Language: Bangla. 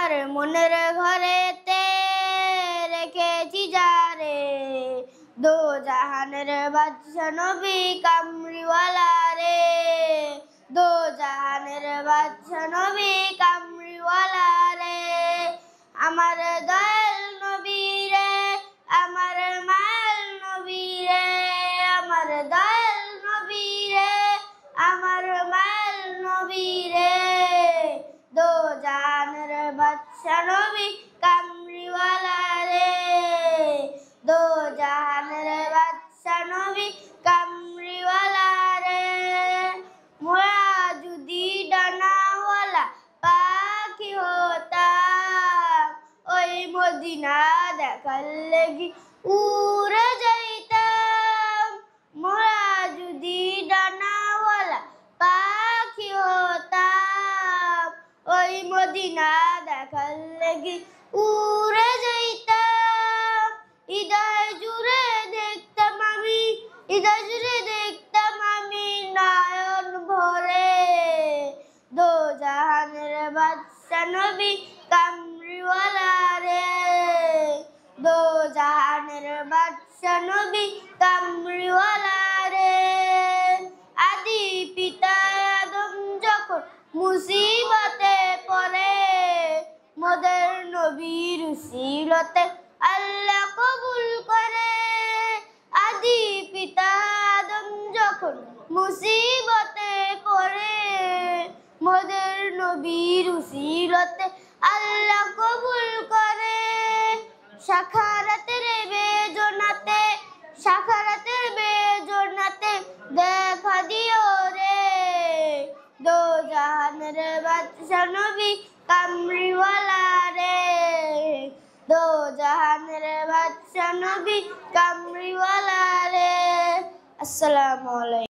আমার মনের ঘরেতে রেখেছি যারে, দো জাহানের বাদশা নবী কামরিওয়ালা রে, দো জাহানের বাদশা নবী কামরিওয়ালা রে। আমার দয়াল নবী রে, আমার মায়াল নবী রে, আমার দয়াল নবী রে, আমার মায়াল নবী রে, দো জাহানের বাদশা নবী কামরিওয়ালা রে, দো জাহানের বাদশা নবী কামরিওয়ালা রে। মোরা যদি ডানাওয়ালা পাখি হতাম, ওই মদিনা দেখার লাগি উড়ে যাইতাম। মোরা যদি ডানাওয়ালা পাখি হতাম, ওই মদিনা দেখার লাগি উড়ে যাইতাম। হৃদয় জুড়ে দেখতাম আমি, হৃদয় জুড়ে দেখতাম আমি নয়ন ভরে, দো জাহানের বাদশা নবী কামরিওয়ালা রে, দো জাহানের বাদশা নবী কামরিওয়ালা রে। আদি পিতা আদম যখন মুসিবতে পড়ে, মোদের নবীর উসিলতে আল্লাহ কবুল করে। আদি পিতা আদম যখন মুসিবতে পড়ে, মোদের নবীর উসিলতে আল্লাহ কবুল করে। সাখারাতের বেজনাতে, সাখারাতের বেজনাতে দেখা দিও রে, দো জাহানের বাদশা নবী কামরিওয়ালা রে, দো জাহানের বাদশা নবী কামরিওয়ালা রে। আসসালামু আলাইকুম।